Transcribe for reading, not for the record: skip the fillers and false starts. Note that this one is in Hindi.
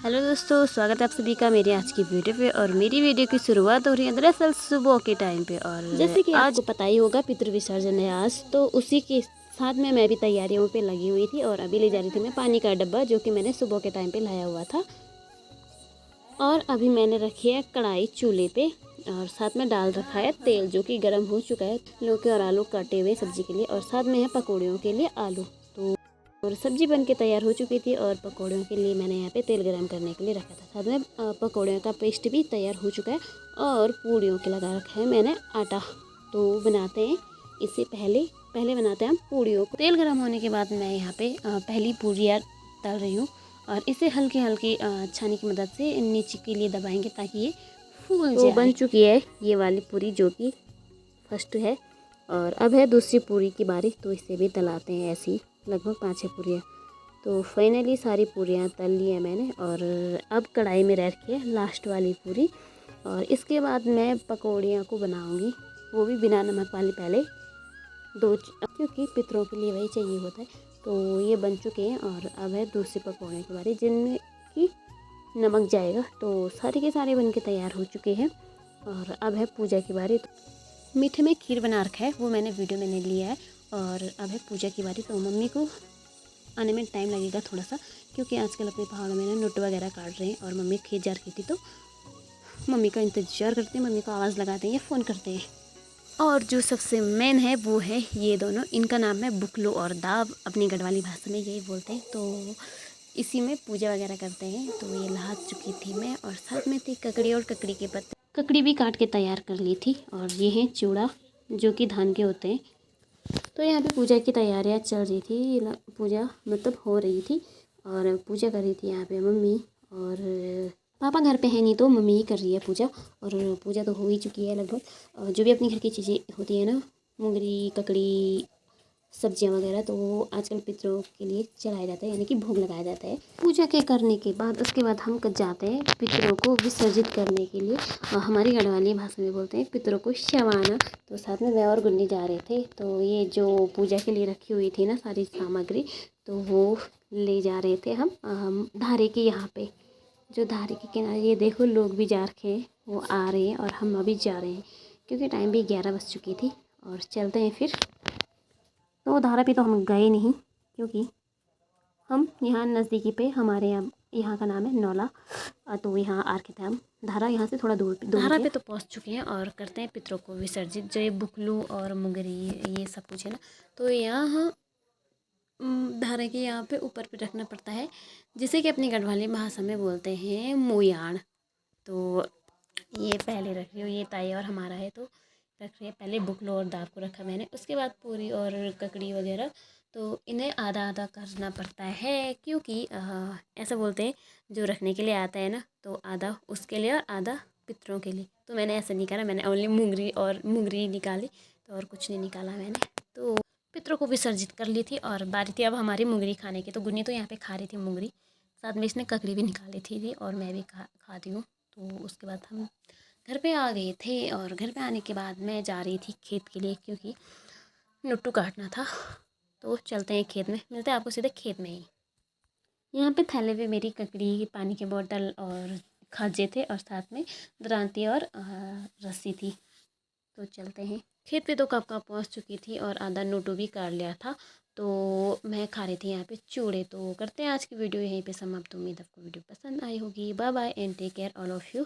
हेलो दोस्तों, स्वागत है आप सभी का मेरी आज की वीडियो पे। और मेरी वीडियो की शुरुआत हो रही है दरअसल सुबह के टाइम पे। और जैसे कि आज आपको पता ही होगा पितृ विसर्जन है आज, तो उसी के साथ में मैं भी तैयारियों पे लगी हुई थी। और अभी ले जा रही थी मैं पानी का डब्बा, जो कि मैंने सुबह के टाइम पे लाया हुआ था। और अभी मैंने रखी है कढ़ाई चूल्हे पे, और साथ में डाल रखा है तेल, जो कि गर्म हो चुका है। लौकी और आलू काटे हुए सब्जी के लिए, और साथ में है पकौड़ियों के लिए आलू। तो और सब्जी बन के तैयार हो चुकी थी, और पकौड़ियों के लिए मैंने यहाँ पे तेल गरम करने के लिए रखा था। साथ में पकौड़ियों का पेस्ट भी तैयार हो चुका है, और पूड़ियों के लगा रखा है मैंने आटा। तो बनाते हैं इससे पहले पहले बनाते हैं हम पूड़ियों को। तेल गरम होने के बाद मैं यहाँ पे पहली पूड़ियाँ तल रही हूँ, और इसे हल्की हल्की छानी की मदद से नीचे के लिए दबाएंगे ताकि ये फूल जाए। बन चुकी है ये वाली पूरी, जो कि फर्स्ट है। और अब है दूसरी पूरी की बारी, तो इसे भी तलाते हैं ऐसी लगभग 5-6 पूरियाँ। तो फाइनली सारी पूरियाँ तल ली है मैंने, और अब कढ़ाई में रखी है लास्ट वाली पूरी। और इसके बाद मैं पकौड़ियाँ को बनाऊँगी, वो भी बिना नमक वाली। पहले क्योंकि पितरों के लिए वही चाहिए होता है। तो ये बन चुके हैं, और अब है दूसरी पकौड़े की बारी, जिनमें कि नमक जाएगा। तो सारे के सारे बन के तैयार हो चुके हैं, और अब है पूजा की बारी। तो मीठे में खीर बना रखा है, वो मैंने वीडियो में लिया है। और अब है पूजा की बारी। तो मम्मी को आने में टाइम लगेगा थोड़ा सा, क्योंकि आजकल अपने पहाड़ों में ना नुट वगैरह काट रहे हैं, और मम्मी खेत जा रही थी। तो मम्मी का इंतज़ार करते हैं, मम्मी को आवाज़ लगाते हैं या फ़ोन करते हैं। और जो सबसे मेन है वो है ये दोनों, इनका नाम है बुकलो और दाव, अपनी गढ़वाली भाषा में यही बोलते हैं। तो इसी में पूजा वगैरह करते हैं। तो ये नहा चुकी थी मैं, और साथ में थी ककड़ी, और ककड़ी के पत्ते, ककड़ी भी काट के तैयार कर ली थी। और ये हैं चूड़ा, जो कि धान के होते हैं। तो यहाँ पे पूजा की तैयारियाँ चल रही थी, पूजा मतलब हो रही थी। और पूजा कर रही थी यहाँ पे मम्मी, और पापा घर पे है नहीं, तो मम्मी ही कर रही है पूजा। और पूजा तो हो ही चुकी है लगभग। और जो भी अपनी घर की चीज़ें होती है ना, मुंगरी, ककड़ी, सब्जियां वगैरह, तो वो आजकल पितरों के लिए चढ़ाया जाता है, यानी कि भोग लगाया जाता है। पूजा के करने के बाद उसके बाद हम जाते हैं पितरों को विसर्जित करने के लिए। हमारी गढ़वाली भाषा में बोलते हैं पितरों को शवाना। तो साथ में मैं और गुन्नी जा रहे थे। तो ये जो पूजा के लिए रखी हुई थी ना सारी सामग्री, तो वो ले जा रहे थे हम धारे के यहाँ पे, जो धारे के किनारे। ये देखो लोग भी जा रखे हैं, वो आ रहे हैं, और हम अभी जा रहे हैं, क्योंकि टाइम भी 11 बज चुकी थी। और चलते हैं फिर। तो धारा पे तो हम गए नहीं, क्योंकि हम यहाँ नज़दीकी पे, हमारे यहाँ का नाम है नौला। तो यहाँ आ रखे थे हम। धारा यहाँ से थोड़ा दूर धारा पे तो पहुँच चुके हैं, और करते हैं पितरों को विसर्जित। जो ये बुकलू और मुंगरी ये सब कुछ है ना, तो यहाँ धारा के यहाँ पे ऊपर पे रखना पड़ता है, जिसे कि अपनी गढ़वाली भाषा में बोलते हैं मुयाण। तो ये पहले रख रही हूँ, ये ताई और हमारा है, तो रख रही है। पहले बुकलो और दाव को रखा मैंने, उसके बाद पूरी और ककड़ी वगैरह। तो इन्हें आधा आधा करना पड़ता है, क्योंकि ऐसा बोलते हैं जो रखने के लिए आता है ना, तो आधा उसके लिए और आधा पितरों के लिए। तो मैंने ऐसा नहीं करा, मैंने ओनली मुंगरी निकाली, तो और कुछ नहीं निकाला मैंने। तो पितरों को विसर्जित कर ली थी, और बारी थी अब हमारी मुंगरी खाने की। तो गुन्नी तो यहाँ पे खा रही थी मुंगरी, साथ में इसने ककड़ी भी निकाली थी और मैं भी खाती हूँ। तो उसके बाद हम घर पे आ गए थे, और घर पे आने के बाद मैं जा रही थी खेत के लिए, क्योंकि नुट्टू काटना था। तो चलते हैं खेत में, मिलते हैं आपको सीधे खेत में ही। यहाँ पे थैले पे मेरी ककड़ी, पानी की बोतल और खाजे थे, और साथ में दरांती और रस्सी थी। तो चलते हैं खेत पे। तो कब का पहुँच चुकी थी, और आधा नोटू भी काट लिया था। तो मैं खा रही थी यहाँ पे चूड़े। तो करते हैं आज की वीडियो यहीं पे समाप्त। उम्मीद आपको वीडियो पसंद आई होगी। Bye bye and take care all of you.